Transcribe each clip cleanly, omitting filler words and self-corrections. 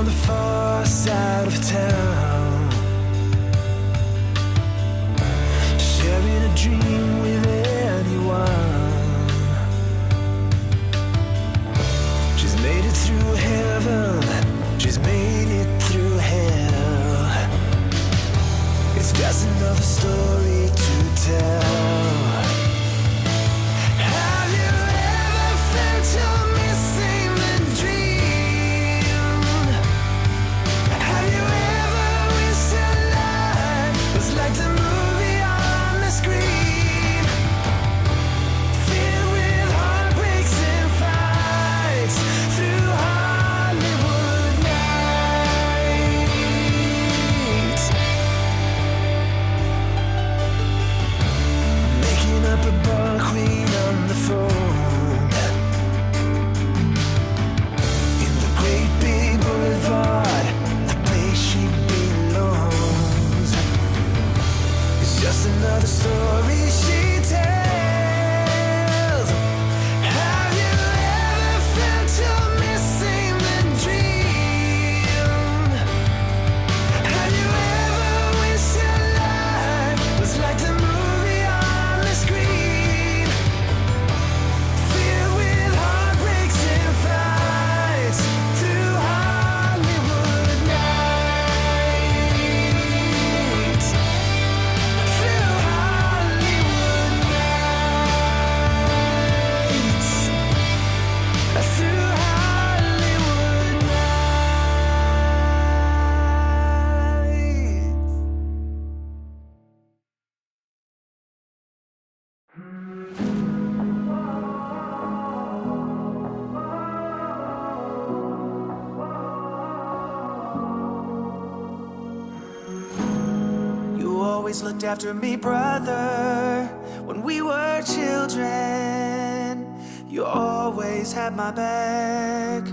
on the far side of town, sharing a dream with anyone. She's made it through heaven, she's made it through hell. It's just another story to tell. Have you ever felt you're missing the dream? Have you ever wished your life was like the movie on the screen, filled with heartbreaks and fights through Hollywood nights? Making up a bar queen on the phone in the great big boulevard, the place she belongs. It's just another story she tells. Have you ever felt you're missing the dream? Have you ever wished your life was like the movie on the screen, filled with heartbreaks and fights through Hollywood nights? Through Hollywood nights. Through Hollywood nights. You always looked after me, brother, when we were children. You always had my back.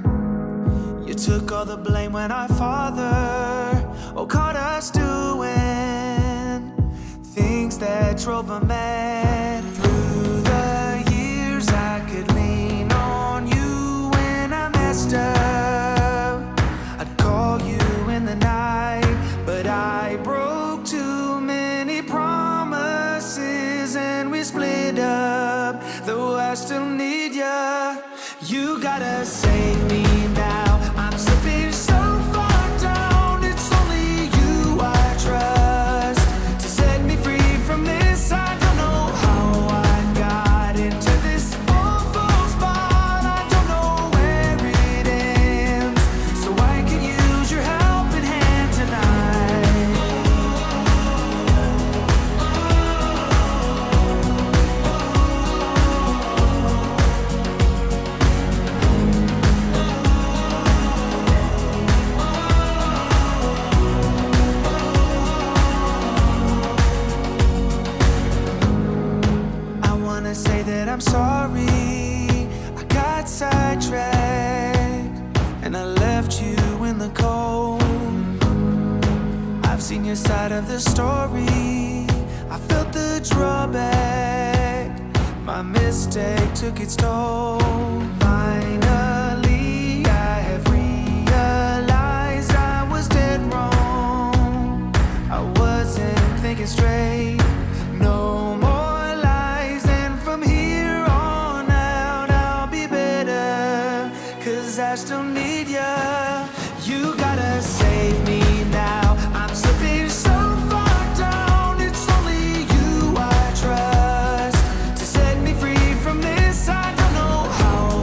You took all the blame when our father caught us doing things that drove him mad. Through the years I could lean on you when I messed up. I'd call you in the night, but I broke too many promises and we split up. Though I still need ya, you gotta save me now. I'm slipping so far down. It's only you I trust to set me free from this. I don't know how I got into this awful spot. I don't know where it ends, so I can use your helping hand tonight. I wanna say that I'm sorry, I got sidetracked and I left you in the cold. I've seen your side of the story, I felt the drawback. My mistake took its toll. Finally, I have realized I was dead wrong. I wasn't thinking straight. No more lies, and from here on out I'll be better, 'cause I still need ya. You gotta save me now. I'm slipping so far down. It's only you I trust to set me free from this. I don't know how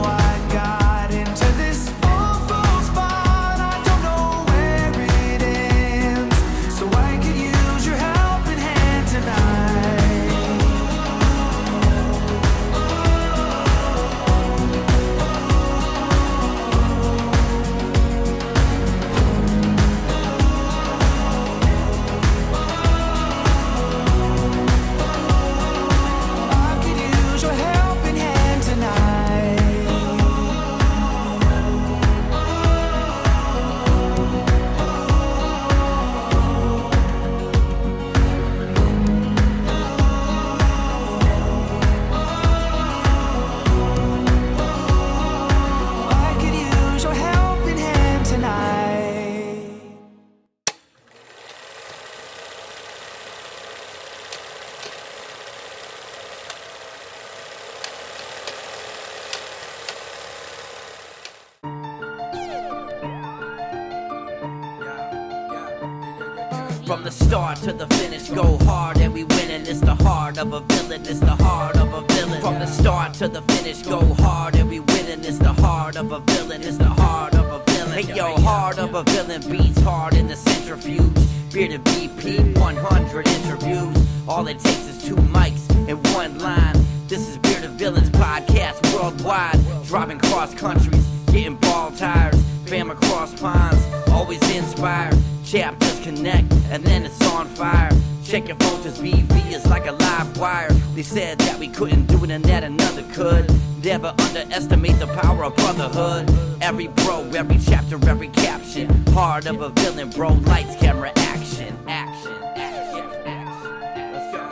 From the start to the finish, go hard and we winning. It's the heart of a villain, it's the heart of a villain. From the start to the finish, go hard and we winning. It's the heart of a villain, it's the heart of a villain. Hey yo, heart of a villain beats hard in the centrifuge. Bearded BP, 100 interviews. All it takes is 2 mics and 1 line. This is Bearded Villains podcast worldwide. Driving cross countries, getting ball tires. Fam across ponds, always inspired. Chapters connect, and then it's on fire. Check your phones, this BV is like a live wire. They said that we couldn't do it and that another could. Never underestimate the power of brotherhood. Every bro, every chapter, every caption. Heart of a villain, bro, lights, camera, action. Action, action, action. Let's go.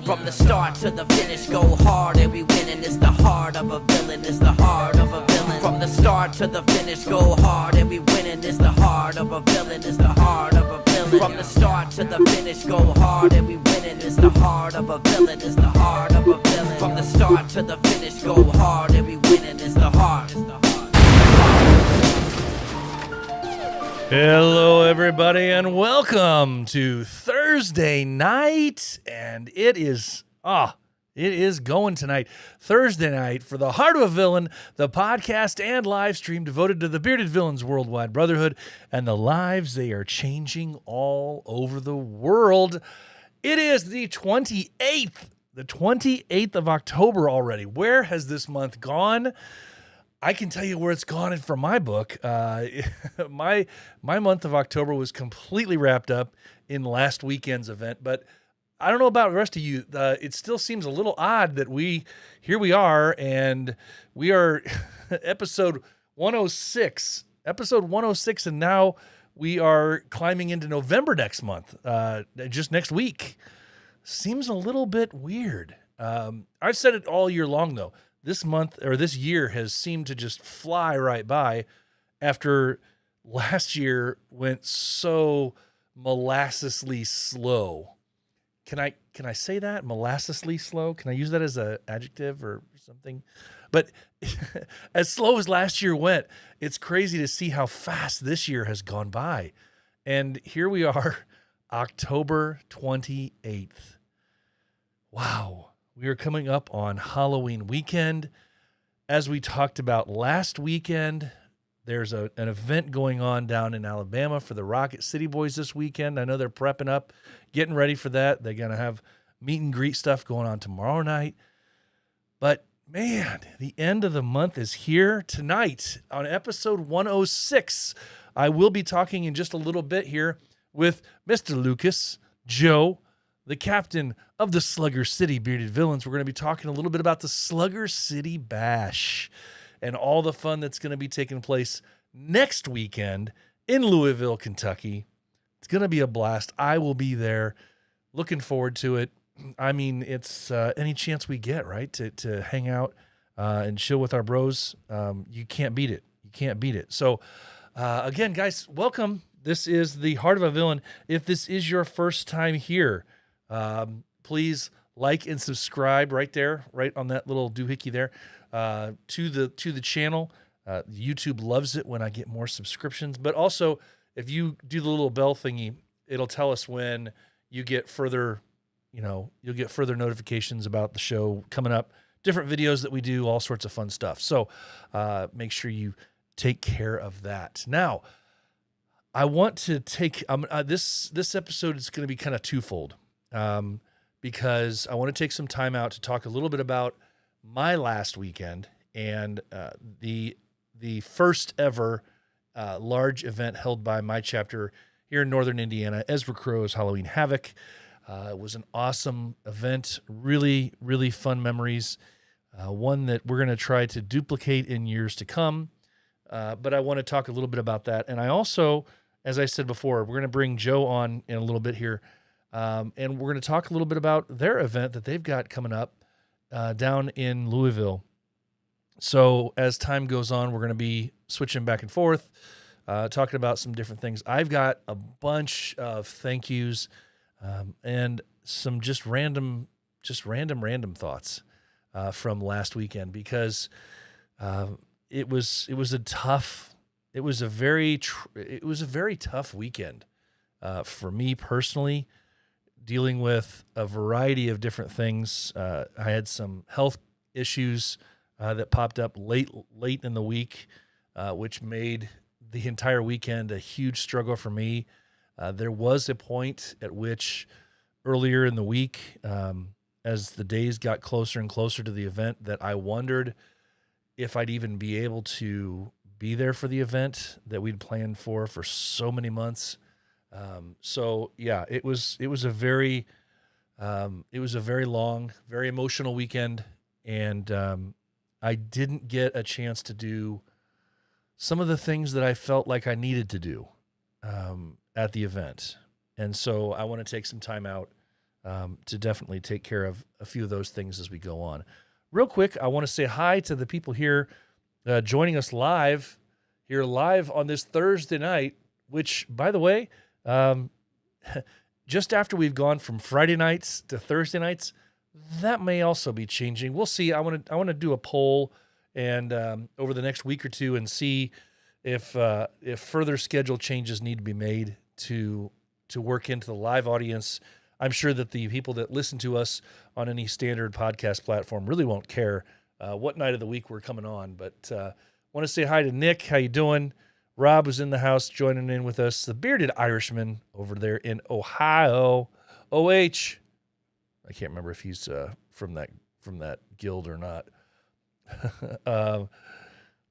From the start to the finish, go hard and we winning. It's the heart of a villain, it's the heart of a villain. From the start to the finish, go hard and we winning. It's the heart of a villain, it's the heart of a villain. From the start to the finish, go hard and we winning. It's the heart of a villain, it's the heart of a villain. From the start to the finish, go hard and we winning. It's the heart, it's the heart. Hello, everybody, and welcome to Thursday night. And it is going tonight. Thursday night for the Heart of a Villain, the podcast and live stream devoted to the Bearded Villains Worldwide Brotherhood and the lives they are changing all over the world. It is the 28th of October already. Where has this month gone? I can tell you where it's gone for my book. My month of October was completely wrapped up in last weekend's event, but I don't know about the rest of you. It still seems a little odd that here we are, and we are episode 106, and now we are climbing into November next month, just next week. Seems a little bit weird. I've said it all year long, though. This month or this year has seemed to just fly right by after last year went so molassesly slow. Can I say that? Molassesly slow? Can I use that as an adjective or something? But as slow as last year went, it's crazy to see how fast this year has gone by. And here we are, October 28th. Wow. We are coming up on Halloween weekend. As we talked about last weekend, there's an event going on down in Alabama for the Rocket City Boys this weekend. I know they're prepping up, getting ready for that. They're going to have meet and greet stuff going on tomorrow night. But man, the end of the month is here. Tonight on episode 106, I will be talking in just a little bit here with Mr. Lucas, Joe, the captain of the Slugger City Bearded Villains. We're going to be talking a little bit about the Slugger City Bash and all the fun that's going to be taking place next weekend in Louisville, Kentucky. It's going to be a blast. I will be there. Looking forward to it. I mean, it's any chance we get, right, to hang out and chill with our bros. You can't beat it. You can't beat it. So, again, guys, welcome. This is the Heart of a Villain. If this is your first time here, please like and subscribe right there, right on that little doohickey there, to the channel. YouTube loves it when I get more subscriptions, but also if you do the little bell thingy, it'll tell us when you get further, you'll get further notifications about the show coming up, different videos that we do, all sorts of fun stuff. So make sure you take care of that. Now, I want to take this episode is going to be kind of twofold. Because I want to take some time out to talk a little bit about my last weekend and the first ever large event held by my chapter here in Northern Indiana, Ezra Crow's Halloween Havoc. It was an awesome event, really, really fun memories, one that we're going to try to duplicate in years to come. But I want to talk a little bit about that. And I also, as I said before, we're going to bring Joe on in a little bit here. And we're going to talk a little bit about their event that they've got coming up down in Louisville. So as time goes on, we're going to be switching back and forth, talking about some different things. I've got a bunch of thank yous and some just random thoughts from last weekend because it was a tough it was a very tough weekend for me personally, dealing with a variety of different things. I had some health issues that popped up late in the week, which made the entire weekend a huge struggle for me. There was a point at which earlier in the week, as the days got closer and closer to the event, that I wondered if I'd even be able to be there for the event that we'd planned for so many months. So yeah, it was a very long, very emotional weekend, and I didn't get a chance to do some of the things that I felt like I needed to do at the event. And so I want to take some time out to definitely take care of a few of those things as we go on. Real quick, I want to say hi to the people here joining us live on this Thursday night, which, by the way, just after we've gone from Friday nights to Thursday nights, that may also be changing. We'll see. I want to do a poll and over the next week or two and see if further schedule changes need to be made to work into the live audience. I'm sure that the people that listen to us on any standard podcast platform really won't care what night of the week we're coming on. But want to say hi to Nick. How you doing? Rob was in the house joining in with us. The bearded Irishman over there in Ohio. OH. I can't remember if he's from that guild or not.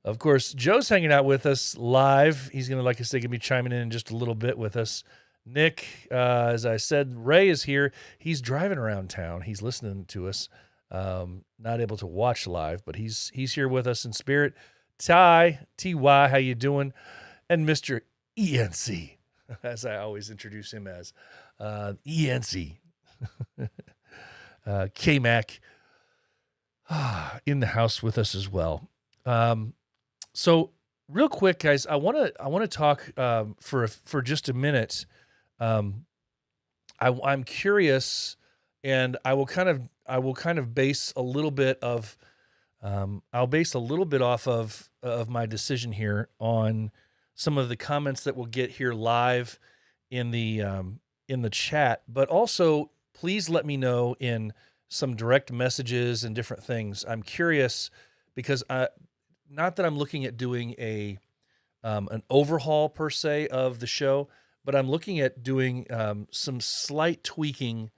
Of course, Joe's hanging out with us live. He's going to, like I said, be chiming in just a little bit with us. Nick, as I said, Ray is here. He's driving around town. He's listening to us. Not able to watch live, but he's here with us in spirit. Ty, T-Y, how you doing? And Mr. ENC, as I always introduce him as. ENC. K-Mac in the house with us as well. So real quick, guys, I want to talk for just a minute. I'm curious, and I will kind of base a little bit of I'll base a little bit off of my decision here on some of the comments that we'll get here live in the chat, but also please let me know in some direct messages and different things. I'm curious because not that I'm looking at doing an overhaul per se of the show, but I'm looking at doing some slight tweaking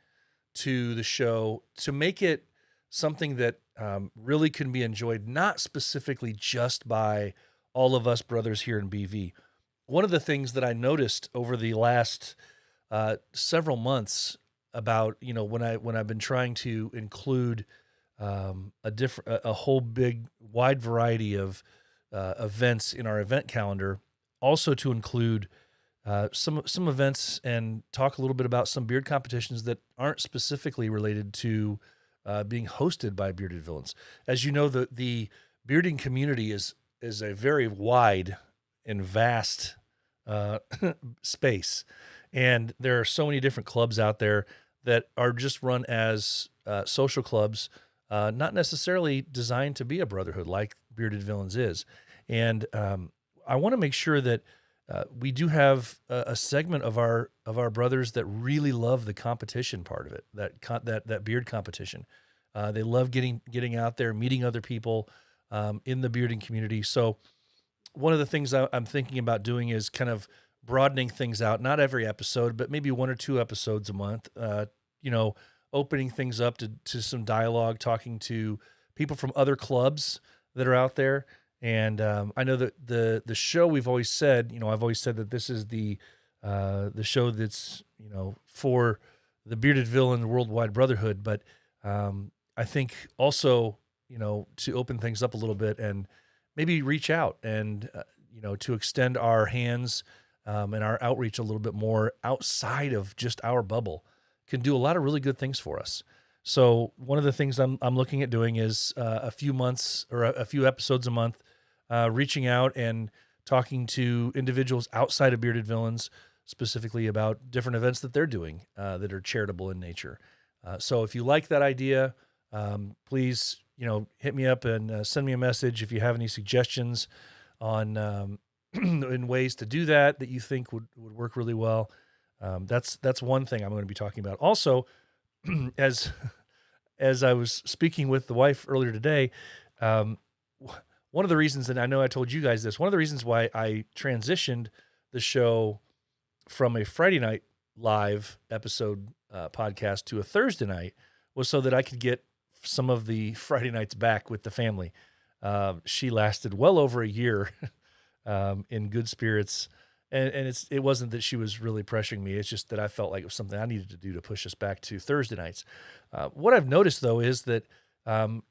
to the show to make it something that really can be enjoyed, not specifically just by all of us brothers here in BV. One of the things that I noticed over the last several months about, when I've been trying to include a whole big wide variety of events in our event calendar, also to include some events and talk a little bit about some beard competitions that aren't specifically related to being hosted by bearded villains. As you know, the bearding community is a very wide and vast space, and there are so many different clubs out there that are just run as social clubs, not necessarily designed to be a brotherhood like Bearded Villains is. And I want to make sure that we do have a segment of our brothers that really love the competition part of it, that beard competition. They love getting out there, meeting other people in the bearding community. So one of the things I'm thinking about doing is kind of broadening things out, not every episode, but maybe 1 or 2 episodes a month, opening things up to some dialogue, talking to people from other clubs that are out there. And I know that the show, we've always said, I've always said that this is the show that's, for the Bearded Villain Worldwide Brotherhood. But I think also, to open things up a little bit and maybe reach out and, to extend our hands and our outreach a little bit more outside of just our bubble, can do a lot of really good things for us. So one of the things I'm looking at doing is a few months or a few episodes a month, reaching out and talking to individuals outside of Bearded Villains, specifically about different events that they're doing that are charitable in nature. So if you like that idea, please, hit me up and send me a message if you have any suggestions on in ways to do that you think would work really well. That's one thing I'm going to be talking about. Also, as as I was speaking with the wife earlier today, um, one of the reasons, and I know I told you guys this, one of the reasons why I transitioned the show from a Friday night live episode podcast to a Thursday night was so that I could get some of the Friday nights back with the family. She lasted well over a year in good spirits. And it wasn't that she was really pressuring me. It's just that I felt like it was something I needed to do to push us back to Thursday nights. What I've noticed, though, is that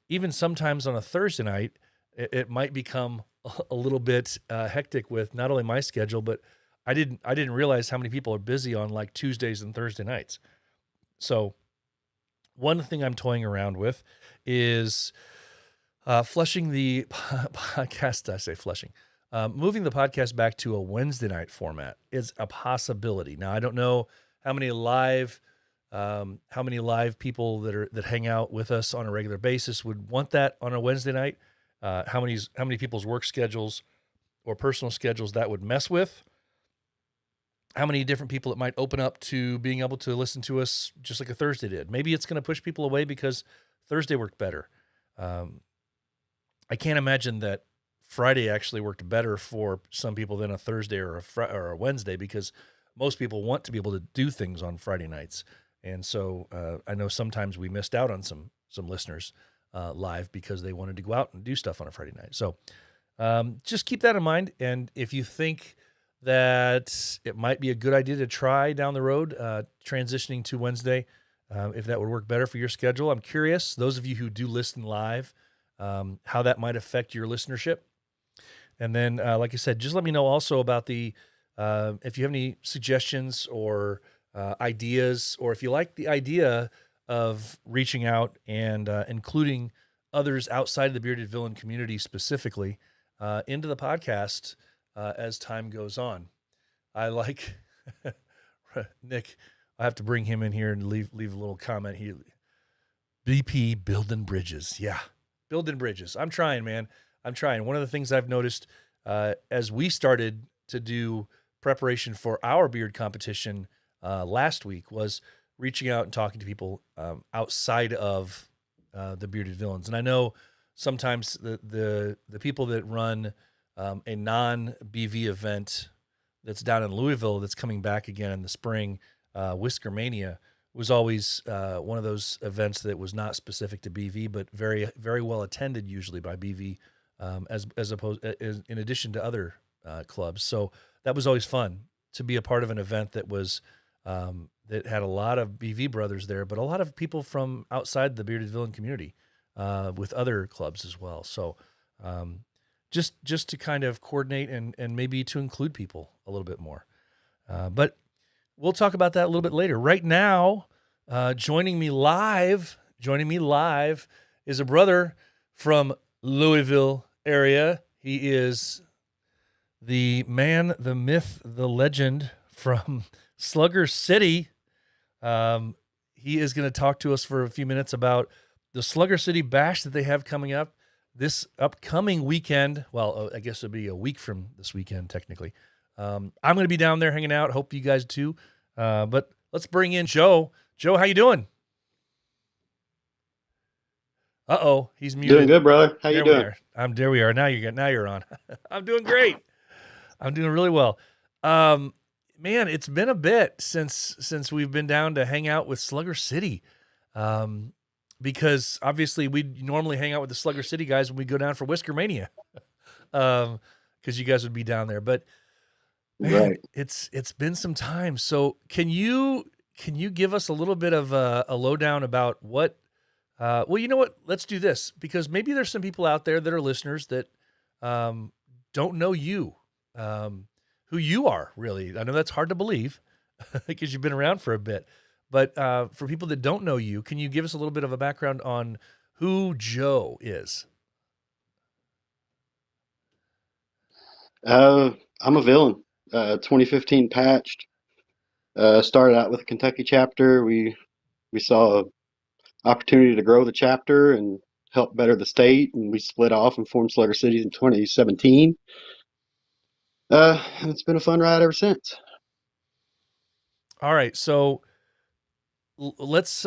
even sometimes on a Thursday night, it might become a little bit hectic with not only my schedule, but I didn't realize how many people are busy on like Tuesdays and Thursday nights. So one thing I'm toying around with is flushing the podcast. I say flushing. Moving the podcast back to a Wednesday night format is a possibility. Now, I don't know how many live people that hang out with us on a regular basis would want that on a Wednesday night. How many people's work schedules or personal schedules that would mess with. How many different people it might open up to being able to listen to us just like a Thursday did. Maybe it's going to push people away because Thursday worked better. I can't imagine that Friday actually worked better for some people than a Thursday or a Wednesday, because most people want to be able to do things on Friday nights. And so I know sometimes we missed out on some listeners live because they wanted to go out and do stuff on a Friday night. So just keep that in mind. And if you think that it might be a good idea to try down the road, transitioning to Wednesday, if that would work better for your schedule, I'm curious, those of you who do listen live, how that might affect your listenership. And then, like I said, just let me know also about if you have any suggestions or ideas, or if you like the idea of reaching out and including others outside of the Bearded Villain community specifically into the podcast as time goes on. I like Nick. I have to bring him in here and leave a little comment here. BP building bridges. Yeah, building bridges. I'm trying, man. I'm trying. One of the things I've noticed as we started to do preparation for our beard competition last week was reaching out and talking to people outside of the Bearded Villains. And I know sometimes the people that run a non-BV event that's down in Louisville that's coming back again in the spring, Whisker Mania, was always one of those events that was not specific to BV, but very, very well attended usually by BV, in addition to other clubs. So that was always fun to be a part of an event that was that had a lot of BV brothers there, but a lot of people from outside the Bearded Villain community with other clubs as well. So just to kind of coordinate and maybe to include people a little bit more. But we'll talk about that a little bit later. Right now, joining me live is a brother from Louisville area. He is the man, the myth, the legend from Slugger City. He is going to talk to us for a few minutes about the Slugger City Bash that they have coming up this upcoming weekend. Well, I guess it'll be a week from this weekend, technically. I'm going to be down there hanging out. Hope you guys too. But let's bring in Joe. Joe, how you doing? Uh-oh, he's muted. Doing good, brother. How you doing? There we are. Now you're on. I'm doing great. I'm doing really well. Man, it's been a bit since we've been down to hang out with Slugger City. Because obviously we normally hang out with the Slugger City guys when we go down for Whisker Mania. Because you guys would be down there. But man, right. It's been some time. So can you give us a little bit of a lowdown about what well, you know what? Let's do this, because maybe there's some people out there that are listeners that don't know you, who you are, really. I know that's hard to believe because you've been around for a bit. But for people that don't know you, can you give us a little bit of a background on who Joe is? I'm a villain. 2015 patched. Started out with a Kentucky chapter. We saw an opportunity to grow the chapter and help better the state, and we split off and formed Slugger City in 2017. And it's been a fun ride ever since. All right, so let's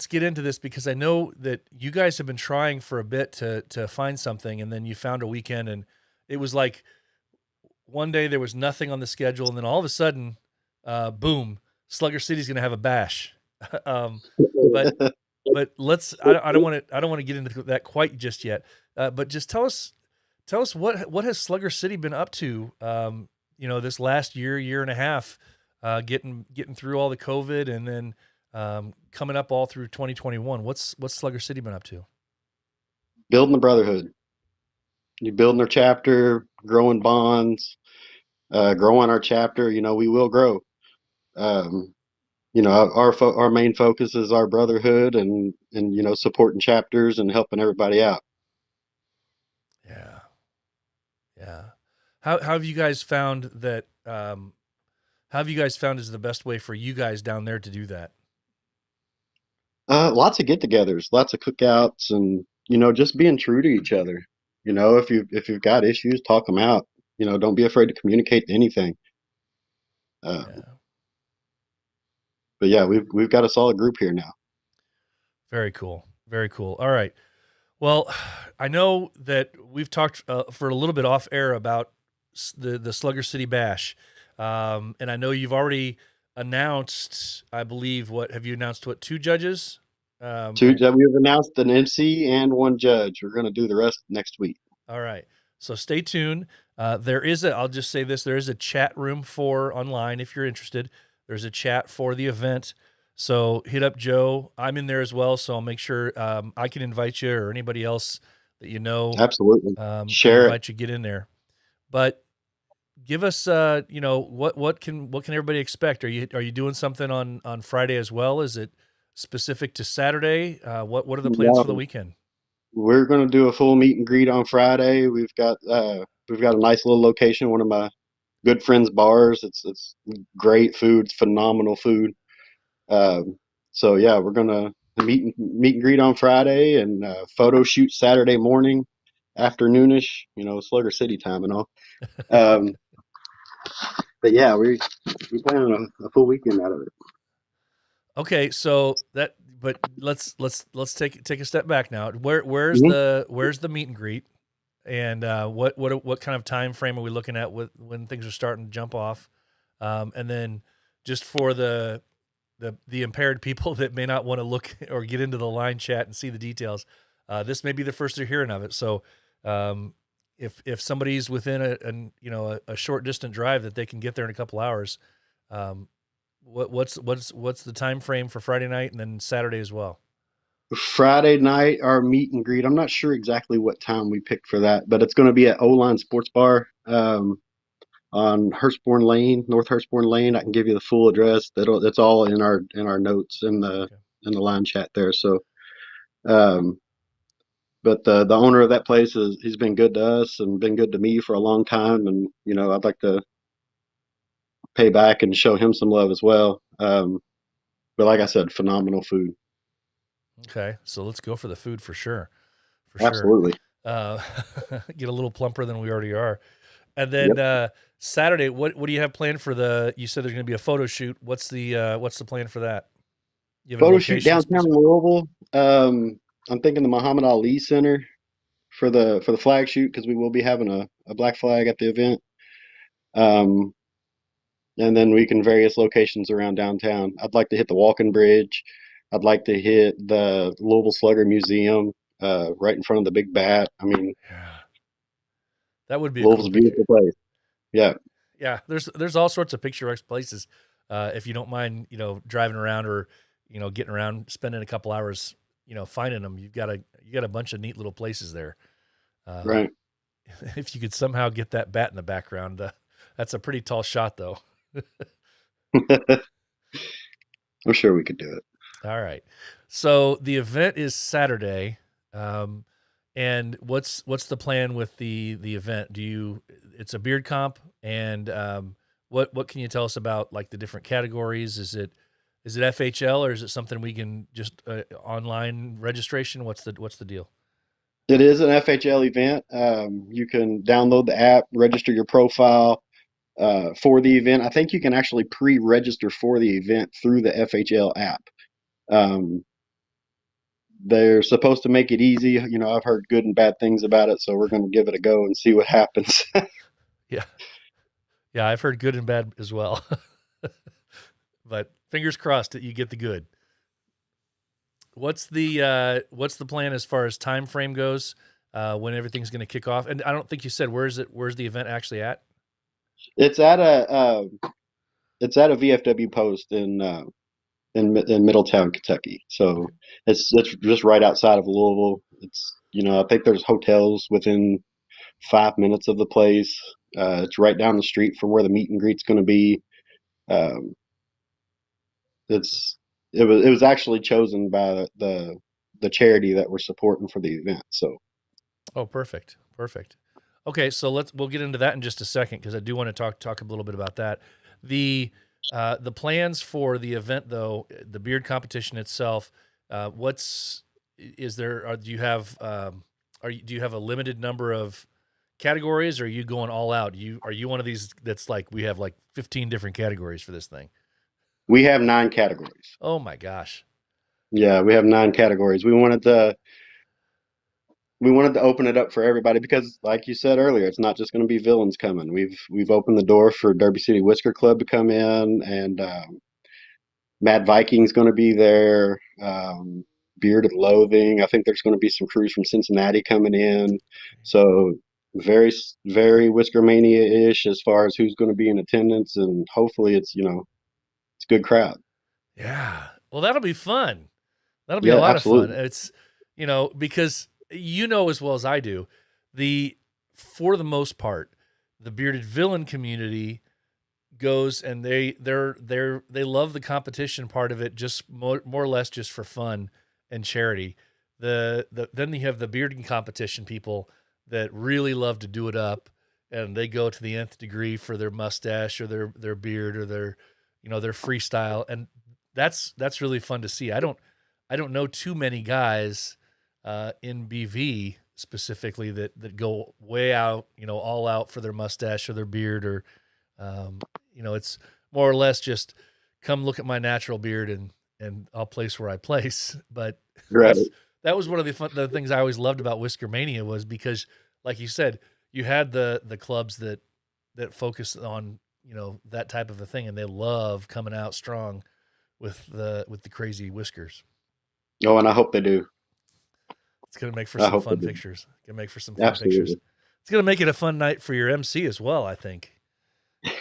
get into this because I know that you guys have been trying for a bit to find something, and then you found a weekend, and it was like one day there was nothing on the schedule, and then all of a sudden, boom, Slugger City's going to have a bash. um, but I don't want to get into that quite just yet. But just tell us what has Slugger City been up to? This last year and a half, getting through all the COVID, and then coming up all through 2021. What's Slugger City been up to? Building the brotherhood. You building their chapter, growing bonds, growing our chapter. We will grow. Um, our main focus is our brotherhood and supporting chapters and helping everybody out. Yeah, yeah. How have you guys found that? How have you guys found is the best way for you guys down there to do that? Lots of get-togethers, lots of cookouts, and just being true to each other. If you've got issues, talk them out. Don't be afraid to communicate anything. Uh, Yeah, but yeah, we've got a solid group here now. very cool, very cool. All right. Well, I know that we've talked for a little bit off air about the Slugger City Bash, and I know you've already announced. I believe what have you announced? What, two judges? We've announced an MC and one judge. We're going to do the rest next week. All right. So stay tuned. I'll just say this, there is a chat room for online if you're interested. There's a chat for the event. So hit up Joe. I'm in there as well. So I'll make sure I can invite you or anybody else that Absolutely. can Share it. invite you, get in there. But give us, what can everybody expect? Are you doing something on Friday as well? Is it specific to Saturday? What are the plans for the No, weekend? we're going to do a full meet and greet on Friday. We've got a nice little location, one of my good friends' bars. It's great food, it's phenomenal food. So yeah, we're gonna meet and greet on Friday and photo shoot Saturday morning, afternoonish. Slugger City time and all. Um, but yeah, we plan on a full weekend out of it. Okay, so but let's take a step back now. Where's Mhm. the meet and greet, and what kind of time frame are we looking at with when things are starting to jump off, and then just for the impaired people that may not want to look or get into the line chat and see the details, this may be the first they're hearing of it. So, um, if somebody's within a short distant drive that they can get there in a couple hours, um, what's the time frame for Friday night and then Saturday as well? Friday night, our meet and greet. I'm not sure exactly what time we picked for that, but it's going to be at O-Line Sports Bar on Hurstbourne Lane, North Hurstbourne Lane. I can give you the full address. That's all in our notes in the Okay. line chat there. So, um, but the owner of that place he's been good to us and been good to me for a long time, and I'd like to pay back and show him some love as well. But like I said, phenomenal food. Okay, so let's go for the food for sure, for sure. Absolutely. Uh, get a little plumper than we already are, and then Yep. Saturday, what do you have planned for You said there's going to be a photo shoot. What's the plan for that? You have a Photo shoot location downtown specific? Louisville. I'm thinking the Muhammad Ali Center for the flag shoot because we will be having a black flag at the event. Um, and then we can various locations around downtown. I'd like to hit the Walking Bridge. I'd like to hit the Louisville Slugger Museum, right in front of the Big Bat. I mean, Yeah, that would be a Louisville's cool a picture. beautiful place. Yeah, Yeah, there's all sorts of picturesque places. If you don't mind, driving around or getting around, spending a couple hours, finding them, you got a bunch of neat little places there. Um, right. if you could somehow get that bat in the background, that's a pretty tall shot, though. I'm sure we could do it. All right, so the event is Saturday, um, and what's the plan with the event? It's a beard comp, and what can you tell us about like the different categories? Is it FHL or is it something we can just online registration? What's the deal? It is an FHL event. You can download the app, register your profile. for the event. I think you can actually pre-register for the event through the FHL app. Um, they're supposed to make it easy. You know, I've heard good and bad things about it, so we're going to give it a go and see what happens. Yeah. Yeah, I've heard good and bad as well. But fingers crossed that you get the good. What's the plan as far as time frame goes? When everything's going to kick off? And I don't think you said where's the event actually at? It's at a VFW post in Middletown, Kentucky. So it's just right outside of Louisville. I think there's hotels within 5 minutes of the place. It's right down the street from where the meet and greet's going to be. Um, it was actually chosen by the charity that we're supporting for the event. So Oh, perfect. Okay, so we'll get into that in just a second because I do want to talk a little bit about that. The plans for the event, though, the beard competition itself. Do you have do you have a limited number of categories, or are you going all out? Are you one of these that's like we have like 15 different categories for this thing? we have 9 categories. Oh my gosh. Yeah, we have 9 categories. We wanted to open it up for everybody because, like you said earlier, it's not just going to be villains coming. We've opened the door for Derby City Whisker Club to come in, and Mad Viking's going to be there. Beard of Loathing. I think there's going to be some crews from Cincinnati coming in. So very, very Whisker Mania-ish as far as who's going to be in attendance, and hopefully it's a good crowd. Yeah. Well, that'll be fun. That'll be a Yeah, lot of fun. absolutely. It's, because as well as I do, for the most part, the bearded villain community goes and they love the competition part of it, just more or less just for fun and charity. Then you have the bearding competition people that really love to do it up, and they go to the nth degree for their mustache or their beard or their freestyle, and that's really fun to see. I don't know too many guys in BV specifically that go way out, all out for their mustache or their beard, or it's more or less just come look at my natural beard and I'll place where I place. But Right. that was one of the things I always loved about Whisker Mania was because, like you said, you had the clubs that focus on that type of a thing, and they love coming out strong with the crazy whiskers. Oh, and I hope they do. It's gonna make for I some hope they fun do. pictures. Gonna make for some fun pictures. Absolutely. It's gonna make it a fun night for your MC as well, I think.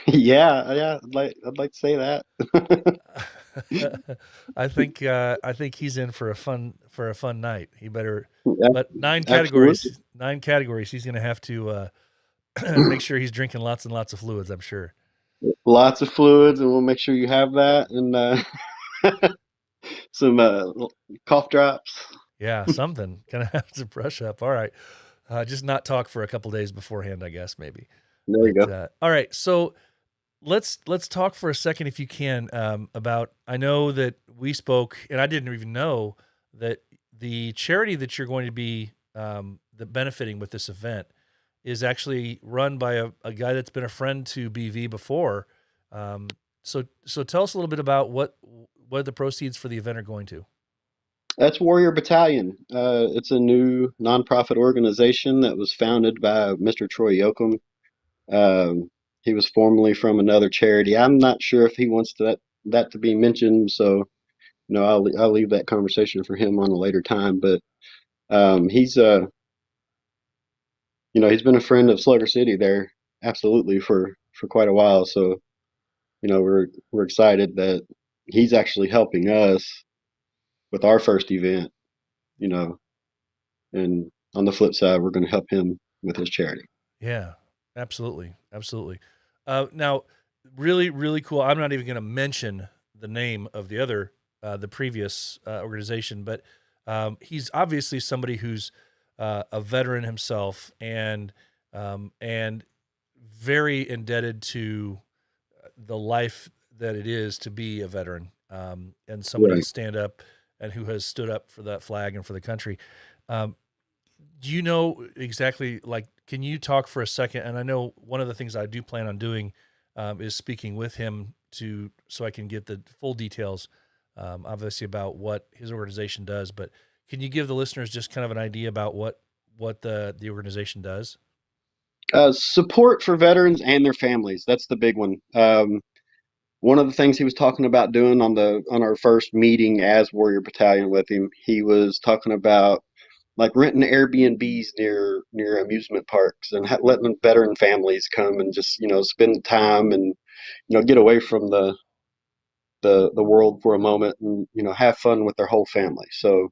Yeah. I'd like to say that. I think he's in for a fun night. He better, Yeah, but absolutely. 9 categories. He's gonna have to make sure he's drinking lots and lots of fluids, I'm sure. Lots of fluids, and we'll make sure you have that, and some cough drops. Yeah, something. Gonna have to brush up. All right. Just not talk for a couple days beforehand, I guess, maybe. There you But go. all right, so let's talk for a second, if you can, about. I know that we spoke, and I didn't even know that the charity that you're going to be benefiting with this event is actually run by a guy that's been a friend to BV before. So tell us a little bit about what the proceeds for the event are going to. That's Warrior Battalion. It's a new nonprofit organization that was founded by Mr. Troy Yoakum. He was formerly from another charity. I'm not sure if he wants that to be mentioned, so I'll leave that conversation for him on a later time. But he's been a friend of Slugger City there, absolutely for quite a while. So we're excited that he's actually helping us with our first event. You know, and on the flip side, we're going to help him with his charity. Yeah, absolutely. Now, really, really cool. I'm not even going to mention the name of the previous organization, but he's obviously somebody who's a veteran himself, and very indebted to the life that it is to be a veteran, and somebody to Right. stand up and who has stood up for that flag and for the country. Do you know exactly, like, can you talk for a second? And I know one of the things I do plan on doing is speaking with him so I can get the full details, obviously about what his organization does. But can you give the listeners just kind of an idea about what the organization does? Support for veterans and their families. That's the big one. One of the things he was talking about doing on our first meeting as Warrior Battalion with him, he was talking about like renting Airbnbs near amusement parks and letting veteran families come and just spend time and get away from the world for a moment and have fun with their whole family. So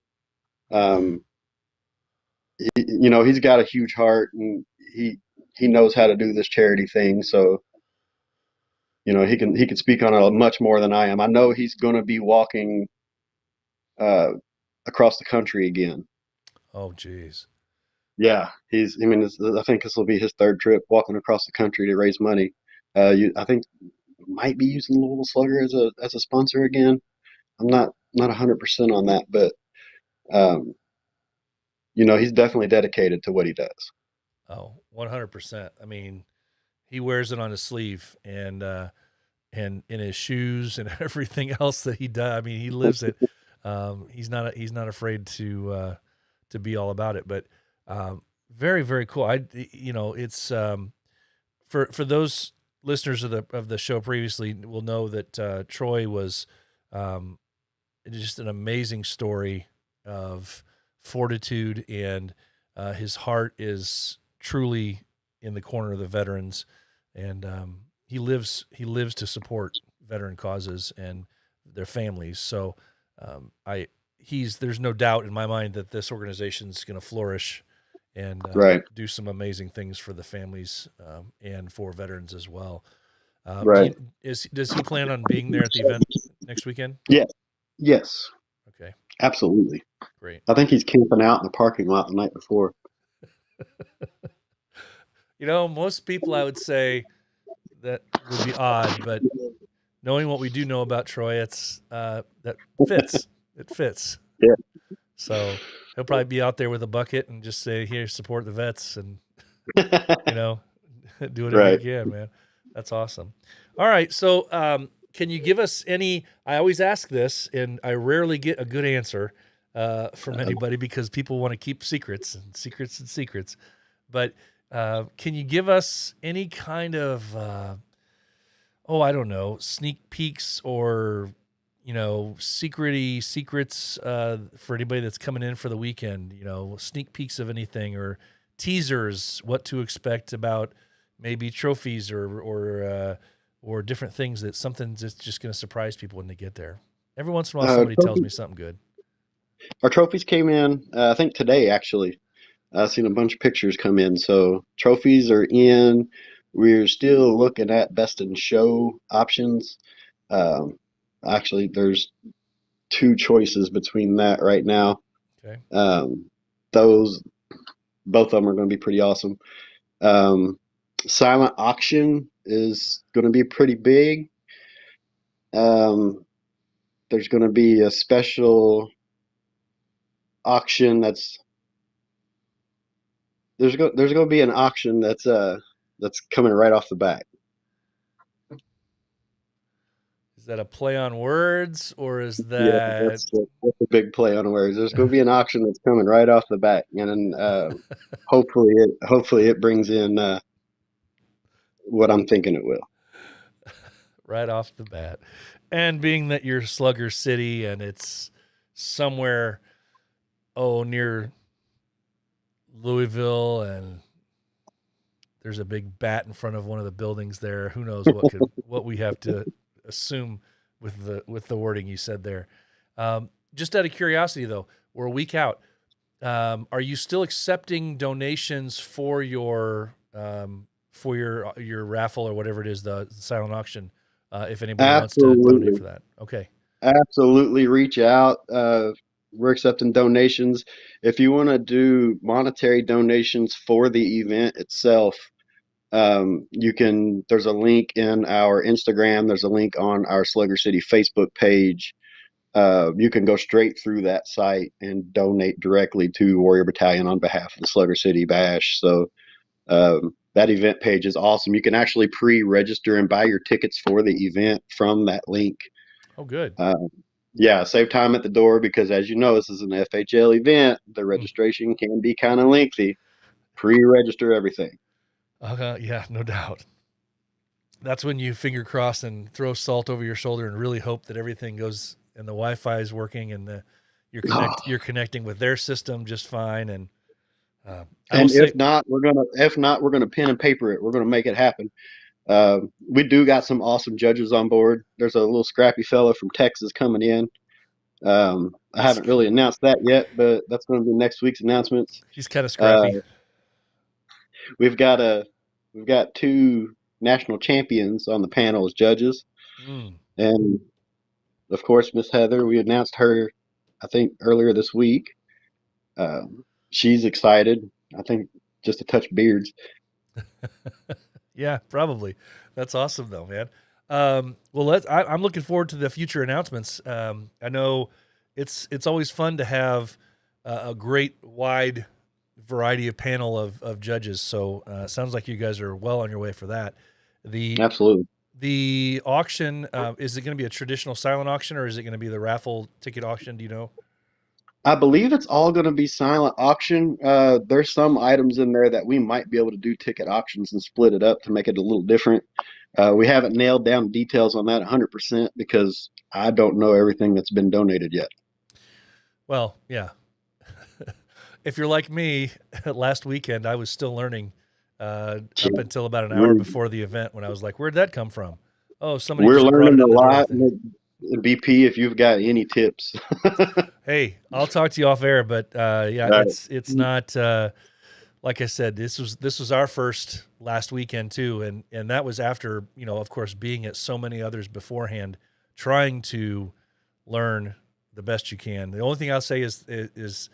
um, he's got a huge heart and he knows how to do this charity thing. So he can speak on it much more than I am. I know he's going to be walking uh, across the country again. Oh, geez. Yeah, I think this will be his third trip walking across the country to raise money. I think might be using Louisville Slugger as a sponsor again. I'm not 100% on that, but um, he's definitely dedicated to what he does. Oh, 100%. I mean, he wears it on his sleeve and in his shoes and everything else that he does. I mean, he lives it. He's not afraid to be all about it, but very, very cool. It's for those listeners of the show previously will know that Troy was just an amazing story of fortitude, and his heart is truly in the corner of the veterans, and he lives to veteran causes and their families. So there's no doubt in my mind that this organization is going to flourish and Right. do some amazing things for the families and for veterans as well. Right. Does he plan on being there at the event next weekend? Yeah. Yes. Okay, Absolutely. great. I think he's camping out in the parking lot the night before. Most people I would say that would be odd, but knowing what we do know about Troy, it's that fits. It fits. Yeah. So he'll probably be out there with a bucket and just say, "Here, support the vets," and do whatever you Right. can, man. That's awesome. All right, so can you give us any? I always ask this, and I rarely get a good answer from anybody because people want to keep secrets and secrets and secrets. But can you give us any kind of I don't know, sneak peeks or secrets for anybody that's coming in for the weekend? Sneak peeks of anything or teasers, what to expect about maybe trophies or different things something that's just going to surprise people when they get there. Every once in a while, somebody tells me something good. Our trophies came in, I think today actually. I've seen a bunch of pictures come in. So trophies are in. We're still looking at best in show options. Um, Actually, there's two choices between that right now. Okay. Those both of them are going to be pretty awesome. Silent auction is going to be pretty big. There's going to be a special auction there's going to be an auction that's coming right off the bat. Is that a play on words or is Yeah, that that's a big play on words. There's going to be an auction that's coming right off the bat, and then hopefully it brings in what I'm thinking it will. right off the bat? And being that you're Slugger City and it's somewhere near Louisville and there's a big bat in front of one of the buildings there, who knows what we have to assume with the wording you said there. Just out of curiosity though, we're a week out. Are you still accepting donations for your raffle or whatever it is, the silent auction? If anybody wants to donate for that. Okay. Absolutely, reach out. We're accepting donations. If you want to do monetary donations for the event itself, you can. There's a link in our Instagram. There's a link on our Slugger City Facebook page. You can go straight through that site and donate directly to Warrior Battalion on behalf of the Slugger City Bash. So That event page is awesome. You can actually pre-register and buy your tickets for the event from that link. Oh, good. Yeah, save time at the door because, as you know, this is an FHL event. The Mm. registration can be kind of lengthy. Pre-register everything. Yeah, no doubt. That's when you finger cross and throw salt over your shoulder and really hope that everything goes and the Wi-Fi is working and you're connecting with their system just fine. And I will And say, if not, we're gonna pen and paper it. We're gonna make it happen. We do got some awesome judges on board. There's a little scrappy fella from Texas coming in. I haven't really announced that yet, but that's going to be next week's announcements. he's kind of Uh, scrappy. we've got two national champions on the panel as judges, Mm. and of course, Miss Heather. We announced her, I think, earlier this week. She's excited. I think just to touch beards. Yeah, probably. That's awesome though, man. Well, I'm looking forward to the future announcements. I know it's always fun to have a great wide variety of panel of judges. So it sounds like you guys are well on your way for that. Absolutely. The auction, is it going to be a traditional silent auction or is it going to be the raffle ticket auction? Do you know? I believe it's all going to be silent auction. There's some items in there that we might be able to do ticket auctions and split it up to make it a little different. We haven't nailed down details on that 100% because I don't know everything that's been donated yet. Well, yeah. If you're like me, last weekend I was still learning up until about an hour before the event when I was like, "Where'd that come from?" Oh, somebody We're just brought it learning in a the door lot. with it. BP, if you've got any tips. Hey, I'll talk to you off air, but yeah, Right. it's not like I said. This was our first last weekend too, and that was after of course, being at so many others beforehand, trying to learn the best you can. The only thing I'll say is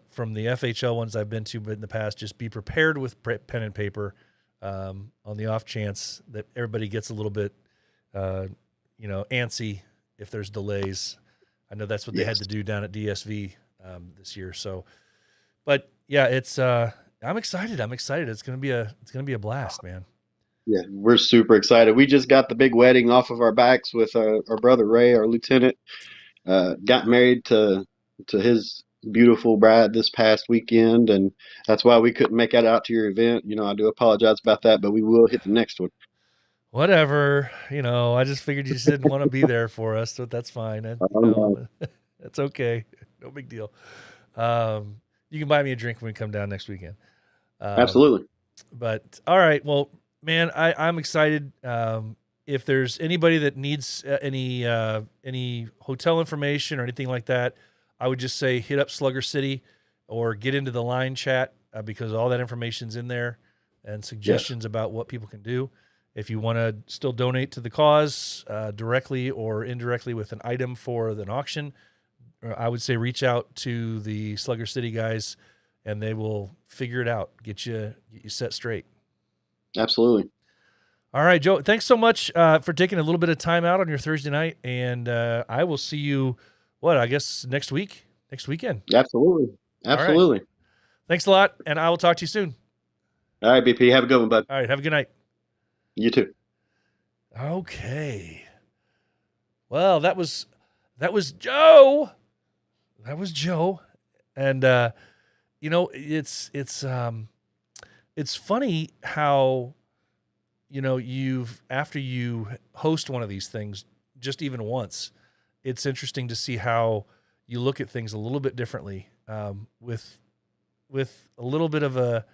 from the FHL ones I've been to in the past, just be prepared with pen and paper on the off chance that everybody gets a little bit antsy if there's delays. I know that's what they had to do down at DSV this year. So, but yeah, it's I'm excited. It's gonna be a blast, man. Yeah, we're super excited. We just got the big wedding off of our backs with our brother Ray, our lieutenant. Got married to his beautiful bride this past weekend, and that's why we couldn't make it out to your event. I do apologize about that, but we will hit the next one. Whatever, I just figured you just didn't want to be there for us, so that's fine. It's okay. No big deal. You can buy me a drink when we come down next weekend. Absolutely. But all right, well, man, I'm excited. If there's anybody that needs any hotel information or anything like that, I would just say hit up Slugger City or get into the line chat because all that information's in there and suggestions about what people can do. If you want to still donate to the cause directly or indirectly with an item for an auction, I would say reach out to the Slugger City guys, and they will figure it out, get you set straight. Absolutely. All right, Joe. Thanks so much for taking a little bit of time out on your Thursday night, and I will see you. I guess next weekend. Absolutely. All right. Thanks a lot, and I will talk to you soon. All right, BP. Have a good one, bud. All right. Have a good night. You too. Okay. Well, that was Joe. That was Joe, and it's funny how after you host one of these things just even once, it's interesting to see how you look at things a little bit differently, with a little bit of a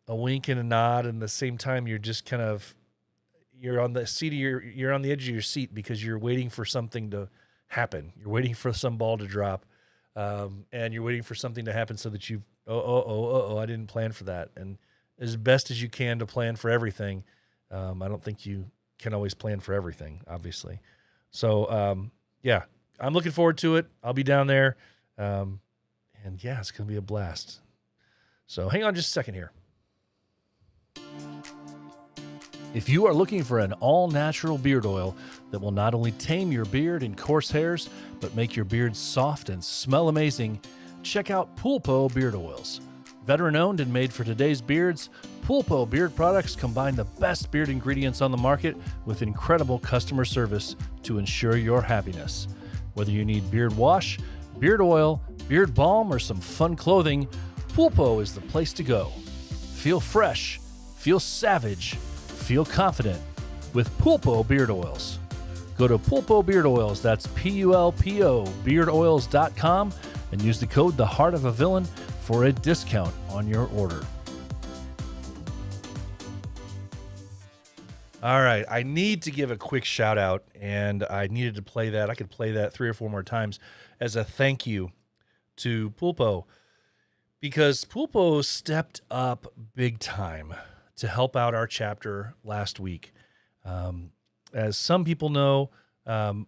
wink and a nod, and at the same time you're just kind of you're on the edge of your seat because you're waiting for something to happen. You're waiting for some ball to drop, and you're waiting for something to happen so that I didn't plan for that. And as best as you can to plan for everything, I don't think you can always plan for everything, obviously. So, yeah, I'm looking forward to it. I'll be down there, and yeah, it's going to be a blast. So hang on just a second here. If you are looking for an all-natural beard oil that will not only tame your beard and coarse hairs, but make your beard soft and smell amazing, check out Pulpo Beard Oils. Veteran-owned and made for today's beards, Pulpo Beard Products combine the best beard ingredients on the market with incredible customer service to ensure your happiness. Whether you need beard wash, beard oil, beard balm, or some fun clothing, Pulpo is the place to go. Feel fresh, feel savage, feel confident with Pulpo Beard Oils. Go to Pulpo Beard Oils, that's Pulpo beardoils.com, and use the code The Heart of a Villain for a discount on your order. All right, I need to give a quick shout out, and I needed to play that. I could play that 3 or 4 more times as a thank you to Pulpo, because Pulpo stepped up big time to help out our chapter last week. As some people know,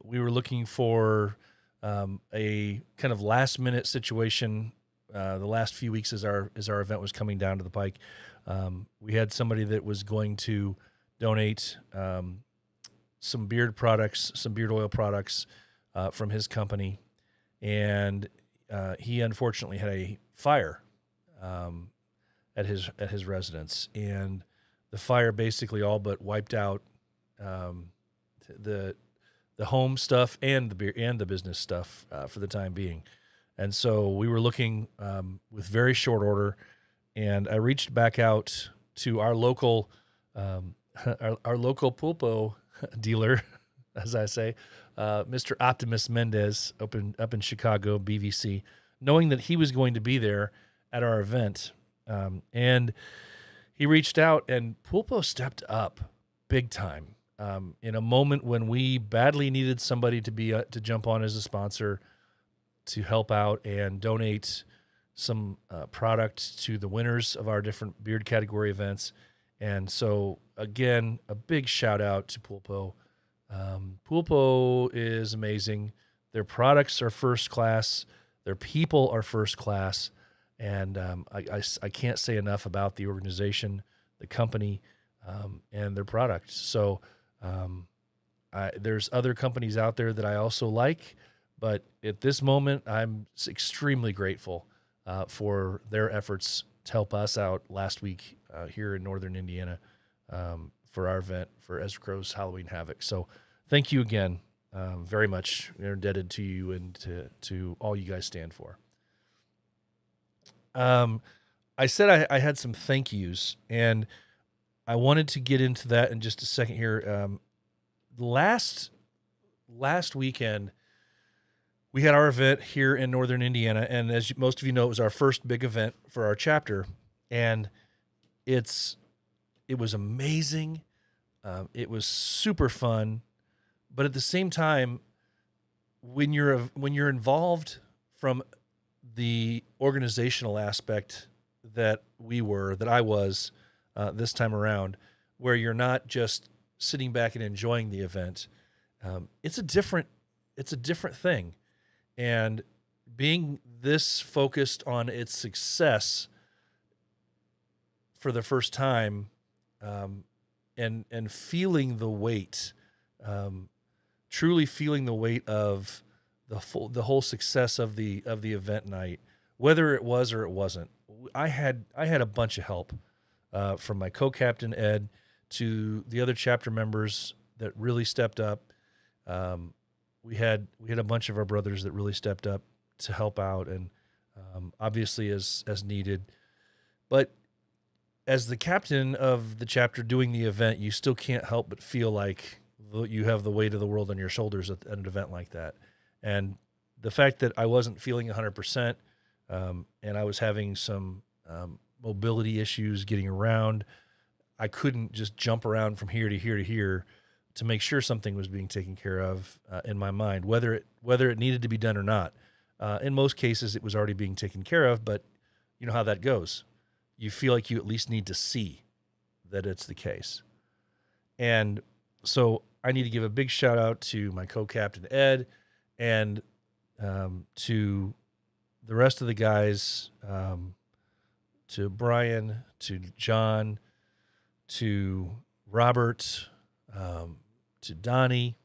we were looking for a kind of last minute situation. The last few weeks as our event was coming down to the pike, we had somebody that was going to donate some beard products, some beard oil products from his company, and he unfortunately had a fire at his residence, and the fire basically all but wiped out the home stuff and the beer and the business stuff for the time being. And so we were looking with very short order, and I reached back out to our local our local Pulpo dealer, as I say, Mr. Optimus Mendez up in Chicago, BVC, knowing that he was going to be there at our event. And he reached out, and Pulpo stepped up big time in a moment when we badly needed somebody to jump on as a sponsor, to help out and donate some product to the winners of our different beard category events. And so, again, a big shout out to Pulpo. Pulpo is amazing. Their products are first class. Their people are first class. And I can't say enough about the organization, the company, and their products. So there's other companies out there that I also like, but at this moment, I'm extremely grateful for their efforts to help us out last week here in Northern Indiana for our event for Ezra Crow's Halloween Havoc. So thank you again very much. We're indebted to you and to all you guys stand for. I said I had some thank yous, and I wanted to get into that in just a second here. Last weekend, we had our event here in Northern Indiana, and as most of you know, it was our first big event for our chapter, and it was amazing. It was super fun, but at the same time, when you're involved from the organizational aspect that I was this time around, where you're not just sitting back and enjoying the event, it's a different thing. And being this focused on its success for the first time, and feeling the weight, truly feeling the weight of the whole success of the event night, whether it was or it wasn't. I had a bunch of help from my co-captain Ed to the other chapter members that really stepped up. We had a bunch of our brothers that really stepped up to help out, and obviously as needed. But as the captain of the chapter doing the event, you still can't help but feel like you have the weight of the world on your shoulders at an event like that. And the fact that I wasn't feeling 100%, and I was having some mobility issues getting around, I couldn't just jump around from here to here to here to make sure something was being taken care of in my mind, whether it needed to be done or not. In most cases, it was already being taken care of, but you know how that goes. You feel like you at least need to see that it's the case. And so I need to give a big shout out to my co-captain Ed, and to the rest of the guys, to Brian, to John, to Robert, to Donnie,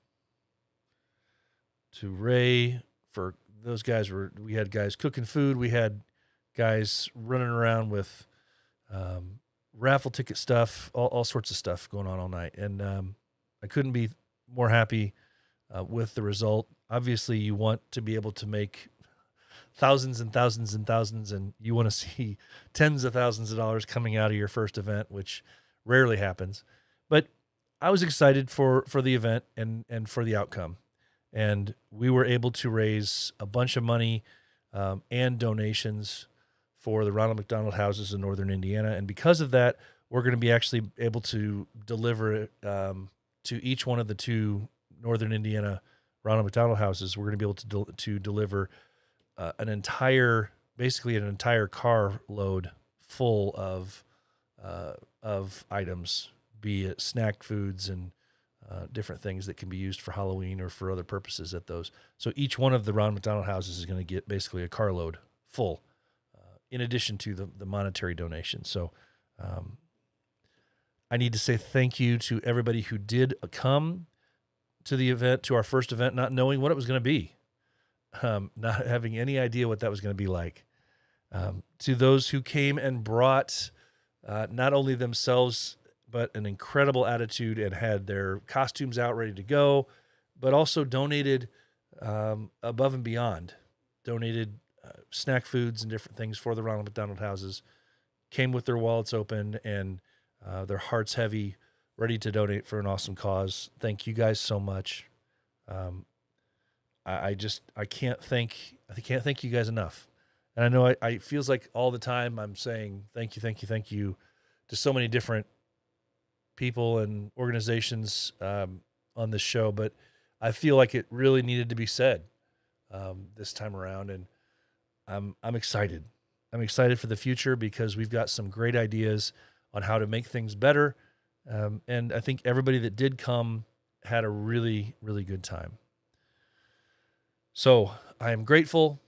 to Ray. For those guys, we had guys cooking food. We had guys running around with raffle ticket stuff, all sorts of stuff going on all night. And I couldn't be more happy with the result. Obviously, you want to be able to make thousands and thousands and thousands, and you want to see tens of thousands of dollars coming out of your first event, which rarely happens. But I was excited for the event and for the outcome. And we were able to raise a bunch of money and donations for the Ronald McDonald Houses in Northern Indiana. And because of that, we're going to be actually able to deliver to each one of the 2 Northern Indiana Ronald McDonald Houses. We're going to be able to deliver basically an entire car load full of items, be it snack foods and different things that can be used for Halloween or for other purposes at those. So each one of the Ronald McDonald Houses is going to get basically a carload full, in addition to the monetary donation. So I need to say thank you to everybody who did come to the event, to our first event, not knowing what it was going to be, not having any idea what that was going to be like. To those who came and brought not only themselves, but an incredible attitude and had their costumes out ready to go, but also donated above and beyond, donated snack foods and different things for the Ronald McDonald Houses, came with their wallets open and their hearts heavy, ready to donate for an awesome cause. Thank you guys so much. I can't thank you guys enough. And I know I feels like all the time I'm saying thank you to so many different people and organizations on this show, but I feel like it really needed to be said this time around, and I'm excited. I'm excited for the future because we've got some great ideas on how to make things better, and I think everybody that did come had a really, really good time. So I am grateful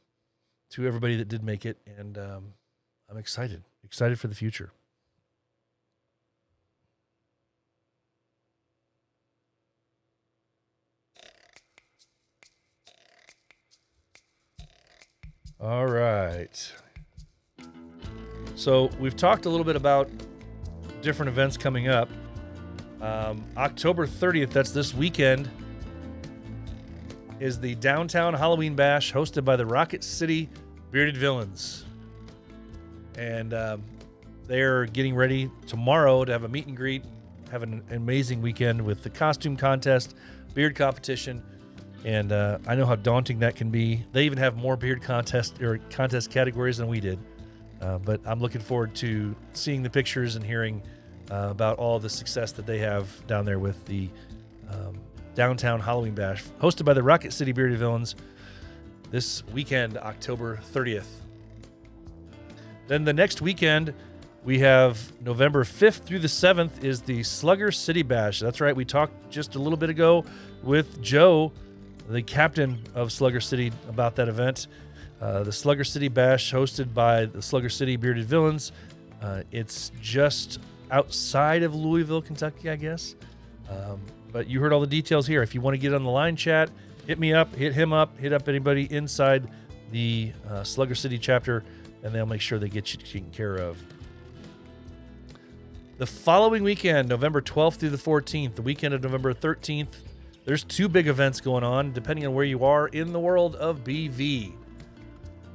to everybody that did make it, and I'm excited for the future. All right. So we've talked a little bit about different events coming up. October 30th, that's this weekend, is the Downtown Halloween Bash hosted by the Rocket City Bearded Villains. And they're getting ready tomorrow to have a meet and greet, have an amazing weekend with the costume contest, beard competition, and I know how daunting that can be. They even have more beard contest categories than we did. But I'm looking forward to seeing the pictures and hearing about all the success that they have down there with the Downtown Halloween Bash, hosted by the Rocket City Bearded Villains this weekend, October 30th. Then the next weekend, we have November 5th through the 7th is the Slugger City Bash. That's right, we talked just a little bit ago with Joe, the captain of Slugger City, about that event. The Slugger City Bash, hosted by the Slugger City Bearded Villains. It's just outside of Louisville, Kentucky, I guess. But you heard all the details here. If you want to get on the line chat, hit me up, hit him up, hit up anybody inside the Slugger City chapter, and they'll make sure they get you taken care of. The following weekend, November 12th through the 14th, the weekend of November 13th, there's 2 big events going on, depending on where you are in the world of BV.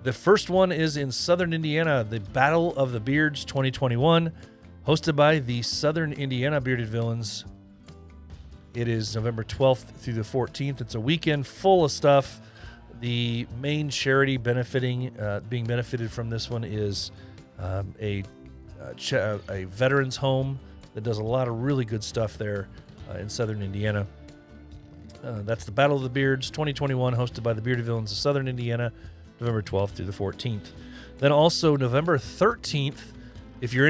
The first one is in Southern Indiana, the Battle of the Beards 2021, hosted by the Southern Indiana Bearded Villains. It is November 12th through the 14th. It's a weekend full of stuff. The main charity being benefited from this one is a veterans home that does a lot of really good stuff there in Southern Indiana. That's the Battle of the Beards 2021, hosted by the Bearded Villains of Southern Indiana, November 12th through the 14th. Then also November 13th, if you're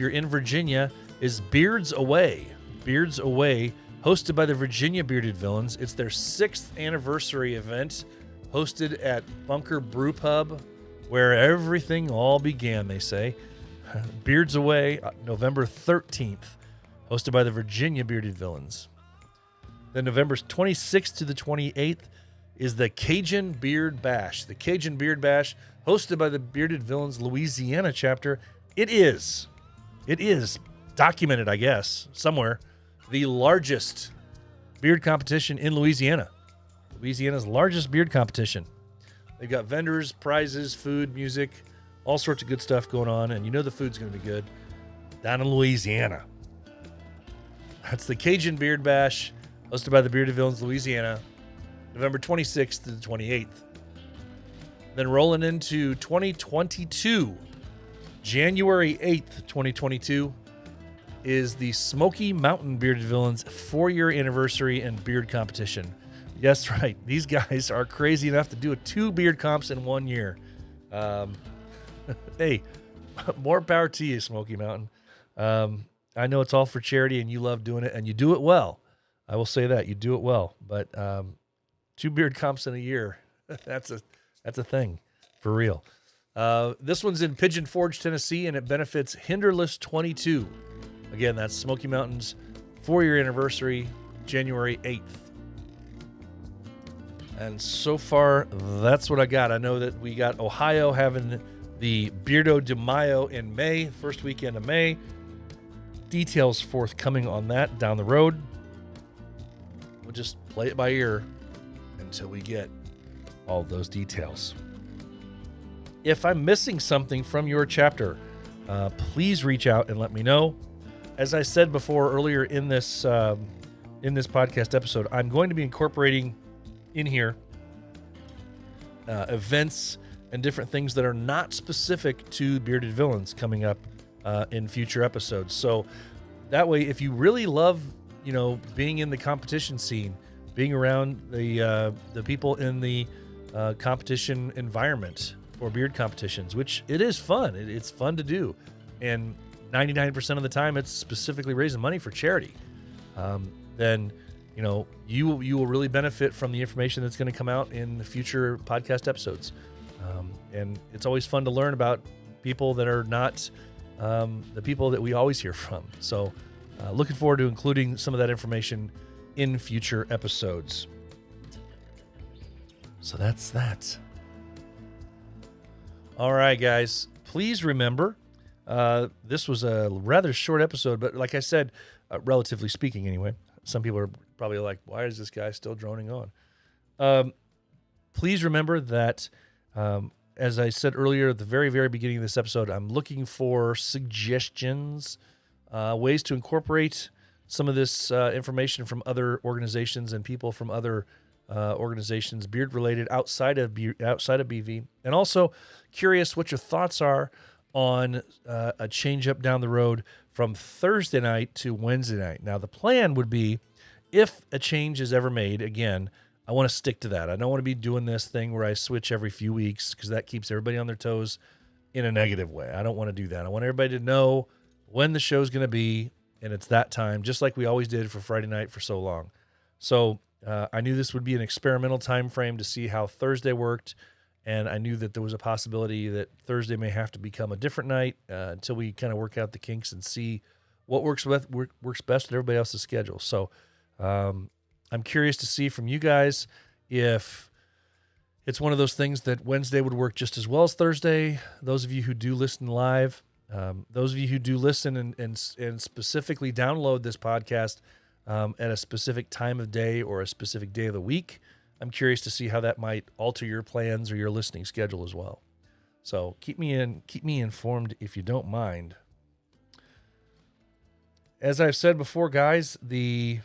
in Virginia, is Beards Away. Beards Away, hosted by the Virginia Bearded Villains. It's their 6th anniversary event, hosted at Bunker Brew Pub, where everything all began, they say. Beards Away, November 13th, hosted by the Virginia Bearded Villains. Then November 26th to the 28th is the Cajun Beard Bash. The Cajun Beard Bash, hosted by the Bearded Villains Louisiana chapter. It is documented, I guess, somewhere, the largest beard competition in Louisiana. Louisiana's largest beard competition. They've got vendors, prizes, food, music, all sorts of good stuff going on, and you know the food's going to be good down in Louisiana. That's the Cajun Beard Bash, hosted by the Bearded Villains Louisiana, November 26th to the 28th. Then rolling into 2022, January 8th, 2022, is the Smoky Mountain Bearded Villains 4-year anniversary and beard competition. Yes, right. These guys are crazy enough to do 2 beard comps in 1 year. Hey, more power to you, Smoky Mountain. I know it's all for charity, and you love doing it, and you do it well. I will say that you do it well. But 2 beard comps in a year, that's a thing for real. This one's in Pigeon Forge, Tennessee, and it benefits Hinderless 22. Again, that's Smoky Mountain's 4-year anniversary, January 8th. And so far, that's what I got. I know that we got Ohio having the Beardo de Mayo in May, first weekend of May. Details forthcoming on that down the road. We'll just play it by ear until we get all those details. If I'm missing something from your chapter, please reach out and let me know. As I said before earlier in this podcast episode, I'm going to be incorporating in here events and different things that are not specific to Bearded Villains coming up in future episodes. So that way, if you really love, being in the competition scene, being around the people in the competition environment for beard competitions, which it is fun. It's fun to do. And 99% of the time, it's specifically raising money for charity. Then, you will really benefit from the information that's going to come out in the future podcast episodes. And it's always fun to learn about people that are not the people that we always hear from. So looking forward to including some of that information in future episodes. So that's that. All right, guys, please remember, this was a rather short episode, but like I said, relatively speaking anyway, some people are probably like, why is this guy still droning on? Please remember that, as I said earlier at the very, very beginning of this episode, I'm looking for suggestions, ways to incorporate some of this information from other organizations and people from other organizations, beard-related, outside of BV. And also curious what your thoughts are on a change up down the road from Thursday night to Wednesday night. Now, the plan would be, if a change is ever made, again, I want to stick to that. I don't want to be doing this thing where I switch every few weeks, because that keeps everybody on their toes in a negative way. I don't want to do that. I want everybody to know when the show's going to be, and it's that time, just like we always did for Friday night for so long. So I knew this would be an experimental time frame to see how Thursday worked, and I knew that there was a possibility that Thursday may have to become a different night until we kind of work out the kinks and see what works best with everybody else's schedule. So I'm curious to see from you guys if it's one of those things that Wednesday would work just as well as Thursday. Those of you who do listen live, those of you who do listen and specifically download this podcast at a specific time of day or a specific day of the week, I'm curious to see how that might alter your plans or your listening schedule as well. So keep me informed if you don't mind. As I've said before, guys, the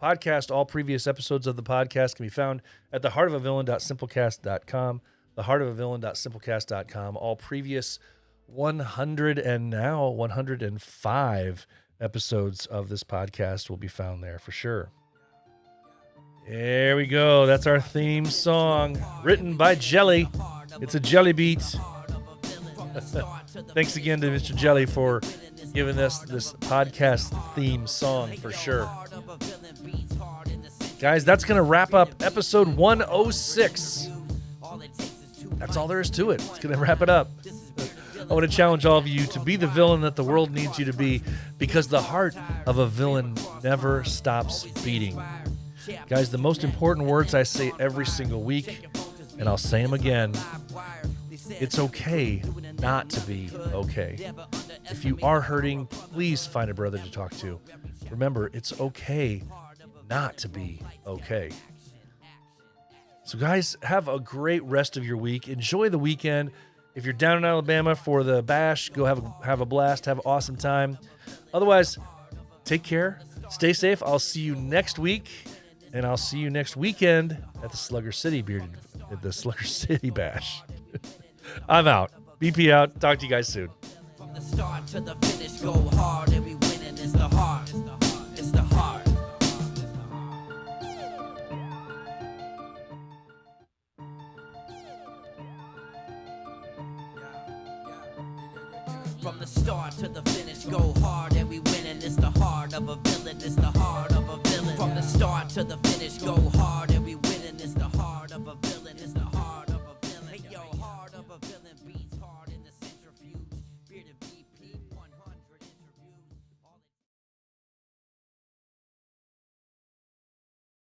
podcast, all previous episodes of the podcast can be found at theheartofavillain.simplecast.com, theheartofavillain.simplecast.com. All previous 100 and now 105 episodes of this podcast will be found there for sure. There we go. That's our theme song, written by Jelly. It's a Jelly beat. Thanks again to Mr. Jelly for giving us this podcast theme song for sure. Guys, that's going to wrap up episode 106. That's all there is to it. It's going to wrap it up. I want to challenge all of you to be the villain that the world needs you to be, because the heart of a villain never stops beating. Guys, the most important words I say every single week And I'll say them again. It's okay not to be okay. If you are hurting, please find a brother to talk to. Remember, it's okay not to be okay. So guys, have a great rest of your week. Enjoy the weekend. If you're down in Alabama for the bash, go have a blast, have an awesome time. Otherwise, take care, stay safe. I'll see you next week, and I'll see you next weekend at the Slugger City Bash. I'm out. BP out. Talk to you guys soon. From the start to the finish, go hard and we winning. It's the heart. It's the heart. From the start to the finish, go hard and we winning. It's the heart of a villain. It's the heart of a villain. From the start to the finish.